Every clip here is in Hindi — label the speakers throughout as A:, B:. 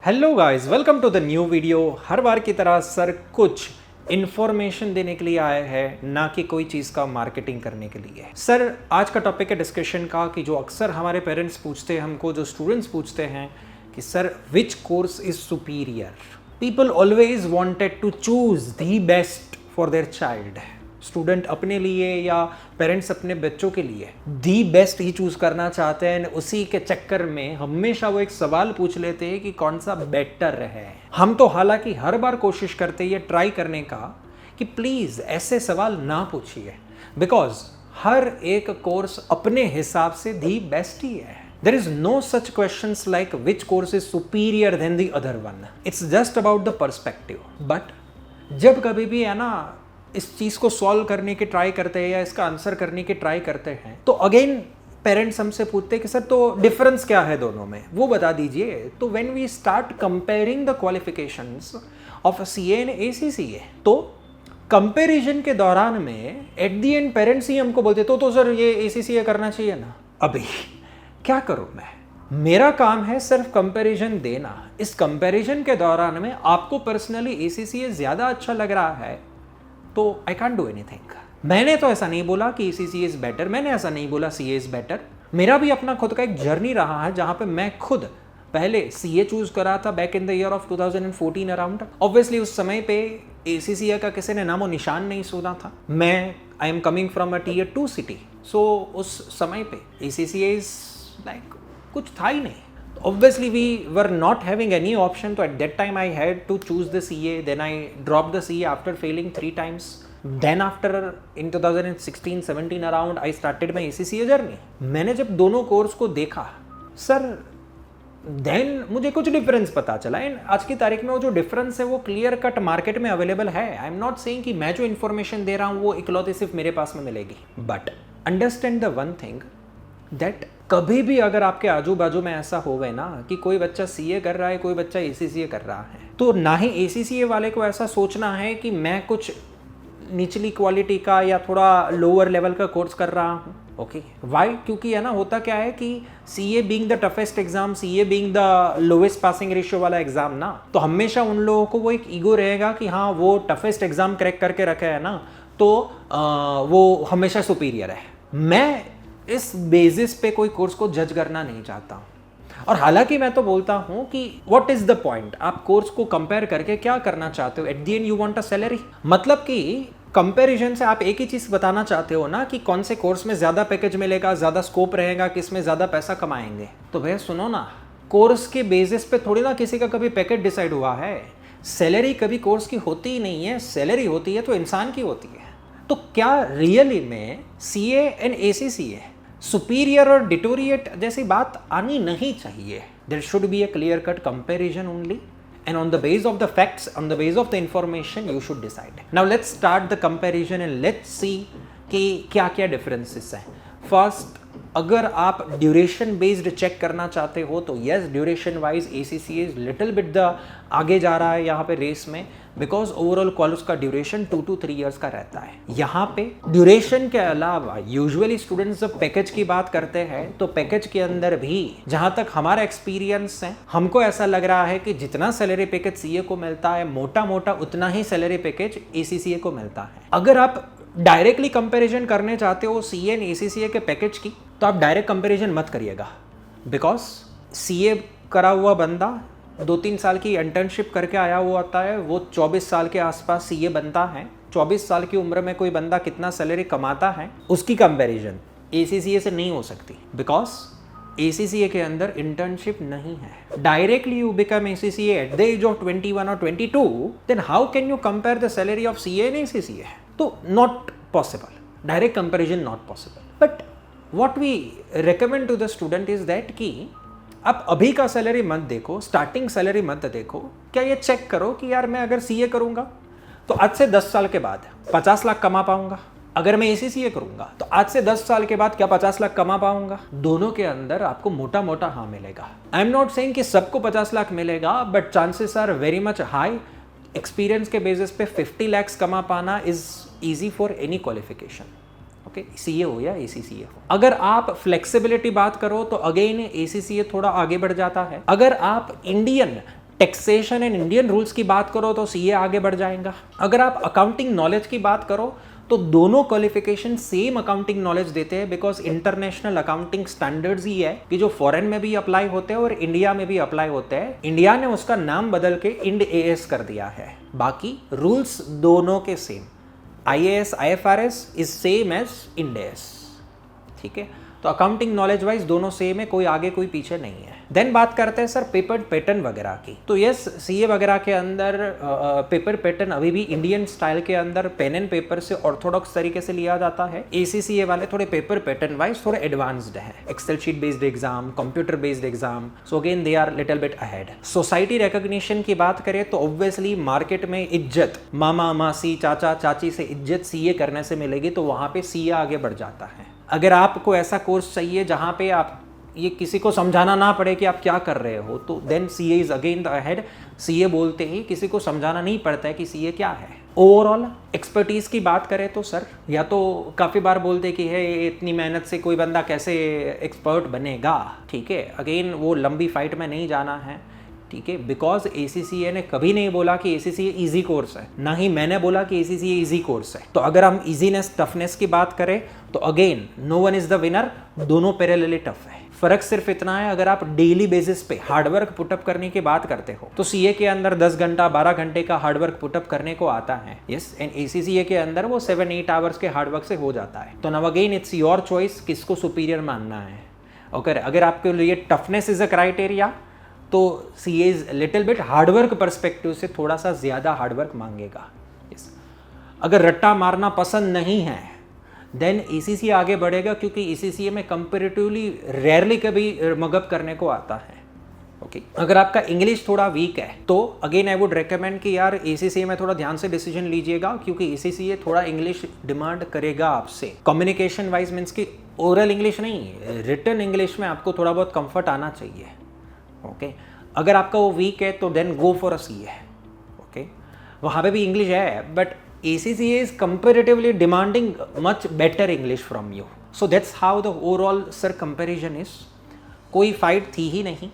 A: Hello guys, welcome to the new video. हर बार की तरह सर कुछ इन्फॉर्मेशन देने के लिए आए हैं, ना कि कोई चीज़ का मार्केटिंग करने के लिए। सर आज का टॉपिक है डिस्कशन का कि जो अक्सर हमारे पेरेंट्स पूछते हैं हमको, जो स्टूडेंट्स पूछते हैं कि sir which course is superior. People always wanted to choose the best for their child. Student अपने लिए या पेरेंट्स अपने बच्चों के लिए दी बेस्ट ही चूज करना चाहते हैं। उसी के चक्कर में हमेशा वो एक सवाल पूछ लेते हैं कि कौन सा बेटर है। हम तो हालांकि हर बार कोशिश करते हैं ये ट्राई करने का कि प्लीज ऐसे सवाल ना पूछिए, बिकॉज हर एक कोर्स अपने हिसाब से दी बेस्ट ही है। There is no such questions like which course is superior than the other one. It's just about the perspective. But जब कभी भी है ना इस चीज़ को सॉल्व करने की ट्राई करते हैं या इसका आंसर करने की ट्राई करते हैं, तो अगेन पेरेंट्स हमसे पूछते हैं कि सर तो डिफरेंस क्या है दोनों में, वो बता दीजिए। तो when we start comparing the qualifications of CA and ACCA, तो कंपैरिजन के दौरान में एट द एंड पेरेंट्स ही हमको बोलते तो सर ये एसीसीए करना चाहिए ना। अभी क्या करूं मैं, मेरा काम है सिर्फ कंपैरिजन देना। इस कंपैरिजन के दौरान में आपको पर्सनली एसीसीए ज़्यादा अच्छा लग रहा है तो आई कांट डू एनीथिंग। मैंने तो ऐसा नहीं बोला कि सीसीए इज बेटर, मैंने ऐसा नहीं बोला सीए इज बेटर। मेरा भी अपना खुद का एक जर्नी रहा है जहां पे मैं खुद पहले सीए चूज करा था back in the year of 2014 around. Obviously उस समय पे एसीसीए का किसी ने नामो निशान नहीं सुना था। मैं I am coming from a tier 2 city, so उस समय पे एसीसीए इज लाइक कुछ था ही नहीं। Obviously we were not having any option, so at that time I had to choose the CA. Then I dropped the CA after failing 3 times. Then after in 2016-17 around I started my ACCA journey. मैंने जब दोनों कोर्स को देखा सर, देन मुझे कुछ डिफरेंस पता चला। एंड आज की तारीख में वो जो डिफरेंस है वो क्लियर कट मार्केट में अवेलेबल है। आई एम नॉट सेइंग कि मैं जो इन्फॉर्मेशन दे रहा हूँ वो इकलौते सिर्फ मेरे पास में मिलेगी, but understand the one thing that कभी भी अगर आपके आजू बाजू में ऐसा हो गए ना कि कोई बच्चा सीए कर रहा है, कोई बच्चा एसीसीए कर रहा है, तो ना ही एसीसीए वाले को ऐसा सोचना है कि मैं कुछ निचली क्वालिटी का या थोड़ा लोअर लेवल का कोर्स कर रहा हूँ। Okay why? क्योंकि है ना होता क्या है कि CA being the toughest exam, CA being the lowest passing ratio वाला एग्जाम ना, तो हमेशा उन लोगों को वो एक ईगो रहेगा कि हाँ वो टफेस्ट एग्जाम क्रैक करके रखे है ना, तो वो हमेशा सुपीरियर है। मैं इस बेसिस पे कोई कोर्स को जज करना नहीं चाहता हूँ। और हालांकि मैं तो बोलता हूँ कि व्हाट इज द पॉइंट, आप कोर्स को कंपेयर करके क्या करना चाहते हो? Eight the and you want a salary. मतलब कि कंपैरिजन से आप एक ही चीज बताना चाहते हो ना कि कौन से कोर्स में ज्यादा पैकेज मिलेगा, ज्यादा स्कोप रहेगा, किस में ज्यादा पैसा कमाएंगे। तो भैया सुनो ना, कोर्स के बेसिस पे थोड़ी ना किसी का कभी पैकेज डिसाइड हुआ है। सैलरी कभी कोर्स की होती ही नहीं है। सैलरी होती है तो इंसान की होती है। तो क्या रियली में सीए एंड एसीसीए सुपीरियर और डिटोरिएट जैसी बात आनी नहीं चाहिए। There should be a clear cut comparison only, and on the base of the facts, on the base of the information, you should decide. Now let's start the comparison and let's see कि क्या क्या differences हैं। First, अगर आप ड्यूरेशन बेस्ड चेक करना चाहते हो तो yes, duration wise ACCA is little bit the आगे जा रहा है यहाँ पे रेस में, बिकॉज ओवरऑल कॉलेज का ड्यूरेशन 2 to 3 years का रहता है। यहाँ पे ड्यूरेशन के अलावा यूजुअली स्टूडेंट्स जब पैकेज की बात करते हैं तो पैकेज के अंदर भी जहाँ तक हमारा एक्सपीरियंस है, हमको ऐसा लग रहा है कि जितना सैलरी पैकेज सीए को मिलता है, मोटा मोटा उतना ही सैलरी पैकेज एसीसीए को मिलता है। अगर आप डायरेक्टली कंपैरिजन करने चाहते हो सीए एंड एसीसीए के पैकेज की, तो आप डायरेक्ट कंपैरिजन मत करिएगा, बिकॉज सीए करा हुआ बंदा 2-3 साल की इंटर्नशिप करके आया हुआ होता है, वो 24 साल के आसपास सीए बनता है। 24 साल की उम्र में कोई बंदा कितना सैलरी कमाता है, उसकी कंपैरिजन एसीसीए से नहीं हो सकती, बिकॉज एसीसीए के अंदर इंटर्नशिप नहीं है। Directly you become ACCA at the age of 21 और 22, then how can you compare the salary of CA and ACCA? तो not possible, direct comparison not possible. But what we recommend to the student is that कि आप अभी का सैलरी मत देखो, स्टार्टिंग सैलरी मत देखो। क्या ये चेक करो कि यार मैं अगर सीए करूंगा तो आज से 10 साल के बाद 50 लाख कमा पाऊंगा। अगर मैं एसीसीए करूंगा तो आज से 10 साल के बाद क्या 50 लाख कमा पाऊंगा? दोनों के अंदर आपको मोटा मोटा हाँ मिलेगा। आई एम नॉट सेइंग कि सबको 50 लाख मिलेगा, but chances are very much high. Experience के बेसिस पे 50 lakhs कमा पाना is easy for any qualification. Okay, CA हो या एसीसीए हो। अगर आप फ्लेक्सिबिलिटी बात करो तो अगेन एसीसीए थोड़ा आगे बढ़ जाता है। अगर आप Indian taxation and Indian rules की बात करो तो सीए आगे बढ़ जाएगा। अगर आप अकाउंटिंग नॉलेज की बात करो तो दोनों क्वालिफिकेशन सेम अकाउंटिंग नॉलेज देते हैं, बिकॉज इंटरनेशनल अकाउंटिंग स्टैंडर्ड्स ही है कि जो फॉरेन में भी अप्लाई होते हैं और इंडिया में भी अप्लाई होते हैं। इंडिया ने उसका नाम बदल के इंड एएस कर दिया है, बाकी रूल्स दोनों के same. IAS IFRS is same as Ind AS, ठीक है। तो अकाउंटिंग नॉलेज वाइज दोनों सेम है, कोई आगे कोई पीछे नहीं है। देन बात करते हैं सर पेपर पैटर्न वगैरह की। तो यस, सीए वगैरह के अंदर पेपर पैटर्न अभी भी इंडियन स्टाइल के अंदर पेन एंड पेपर से ऑर्थोडॉक्स तरीके से लिया जाता है। ACCA वाले थोड़े पेपर पैटर्न वाइज थोड़े एडवांस्ड है, excel sheet based exam, computer based exam, so again they are little bit ahead. Society recognition की बात करें तो ऑब्वियसली मार्केट में इज्जत, मामा मासी चाचा चाची से इज्जत सीए करने से मिलेगी, तो वहां पे सीए आगे बढ़ जाता है। अगर आपको ऐसा कोर्स चाहिए जहां पे आप ये किसी को समझाना ना पड़े कि आप क्या कर रहे हो, तो then CA is again the ahead. CA बोलते ही किसी को समझाना नहीं पड़ता है कि सीए क्या है। ओवरऑल एक्सपर्टीज की बात करें तो सर, या तो काफ़ी बार बोलते कि है इतनी मेहनत से कोई बंदा कैसे एक्सपर्ट बनेगा, ठीक है। अगेन वो लंबी फाइट में नहीं जाना है, ठीक है, बिकॉज ACCA ने कभी नहीं बोला कि ACCA इजी कोर्स है, ना ही मैंने बोला कि ACCA इजी कोर्स है। तो अगर हम इजीनेस टफनेस की बात करें तो again no one is the winner, दोनों पैरेलली टफ है। फर्क सिर्फ इतना है, अगर आप डेली बेसिस पे हार्डवर्क पुटअप करने की बात करते हो तो सीए के अंदर 10 घंटा 12 घंटे का हार्डवर्क पुटअप करने को आता है, यस, एंड ACCA के अंदर वो 7-8 आवर्स के हार्डवर्क से हो जाता है। तो now again it's your choice किसको सुपीरियर मानना है। ओके, अगर आपके लिए टफनेस इज अ क्राइटेरिया तो CA is little bit hard work perspective से थोड़ा सा ज्यादा हार्डवर्क मांगेगा, यस। अगर रट्टा मारना पसंद नहीं है देन ACCA आगे बढ़ेगा, क्योंकि ACCA में कंपेरेटिवली रेयरली कभी मगअप करने को आता है। ओके, अगर आपका इंग्लिश थोड़ा वीक है तो अगेन आई वुड रिकमेंड कि यार ACCA में थोड़ा ध्यान से डिसीजन लीजिएगा, क्योंकि ACCA थोड़ा इंग्लिश डिमांड करेगा आपसे। कम्युनिकेशन वाइज मीन्स कि ओरल इंग्लिश नहीं, रिटन इंग्लिश में आपको थोड़ा बहुत कंफर्ट आना चाहिए। ओके, अगर आपका वो वीक है तो then go for a CA. Okay, वहाँ पे भी इंग्लिश है, but ACCA is comparatively demanding much better English from you. So that's how the overall sir comparison is. कोई फाइट थी ही नहीं,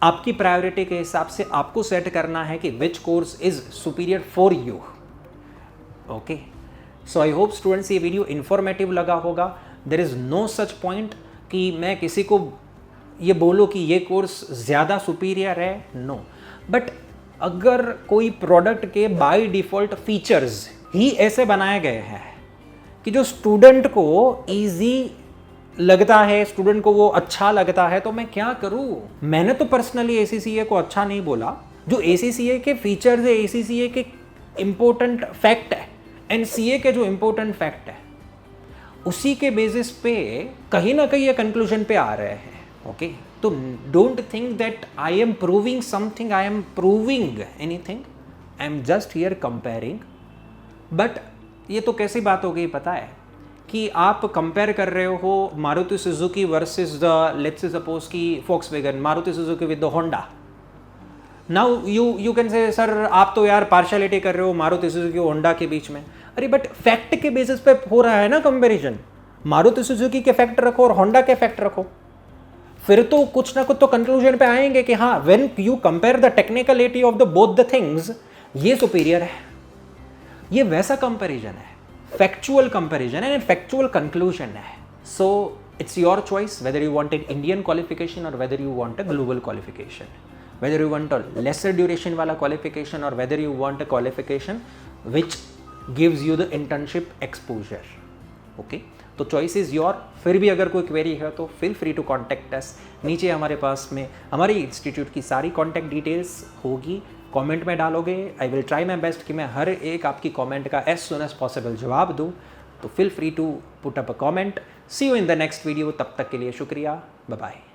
A: आपकी प्रायोरिटी के हिसाब से आपको सेट करना है कि which course is superior for you. Okay, so I hope students ये वीडियो इंफॉर्मेटिव लगा होगा। There is no such point कि मैं किसी को ये बोलूँ कि ये कोर्स ज़्यादा सुपीरियर है, नो। बट अगर कोई प्रोडक्ट के बाय डिफ़ॉल्ट फीचर्स ही ऐसे बनाए गए हैं कि जो स्टूडेंट को इजी लगता है, स्टूडेंट को वो अच्छा लगता है, तो मैं क्या करूं। मैंने तो पर्सनली ACCA को अच्छा नहीं बोला। जो ACCA के फीचर्स है, ACCA के इम्पोर्टेंट फैक्ट है एंड CA के जो इम्पोर्टेंट फैक्ट है, उसी के बेसिस पे कहीं ना कहीं ये कंक्लूजन पे आ रहे हैं। ओके, तो don't think that I am proving something, I am proving anything, I am just here comparing. But ये तो कैसी बात हो गई पता है कि आप कंपेयर कर रहे हो Maruti Suzuki versus the, let's say suppose की Volkswagen, Maruti Suzuki with the Honda. Now you can say sir आप तो यार पार्शियलिटी कर रहे हो मारुति सुजुकी होंडा के बीच में। अरे बट फैक्ट के बेसिस पे हो रहा है ना कंपेरिजन। मारुति सुजुकी के फैक्ट रखो और होंडा के फैक्ट रखो, फिर तो कुछ ना कुछ तो कंक्लूजन पे आएंगे कि हाँ, when you compare the technicality of the both the things, ये सुपीरियर है। ये वैसा कंपैरिजन है, फैक्चुअल कंपैरिजन है, फैक्चुअल कंक्लूजन है। So it's your choice whether you want an Indian qualification और whether you want a global qualification, whether you want a lesser duration वाला क्वालिफिकेशन और whether you want a qualification which gives you the internship exposure. Okay, तो चॉइस इज योर। फिर भी अगर कोई क्वेरी है तो feel free to contact us. नीचे हमारे पास में हमारी इंस्टीट्यूट की सारी कॉन्टैक्ट डिटेल्स होगी, कमेंट में डालोगे। I will try my best कि मैं हर एक आपकी कमेंट का एज सुन एज पॉसिबल जवाब दूँ। तो feel free to put up a comment. See you in the next video. तब तक के लिए शुक्रिया, बाय बाय।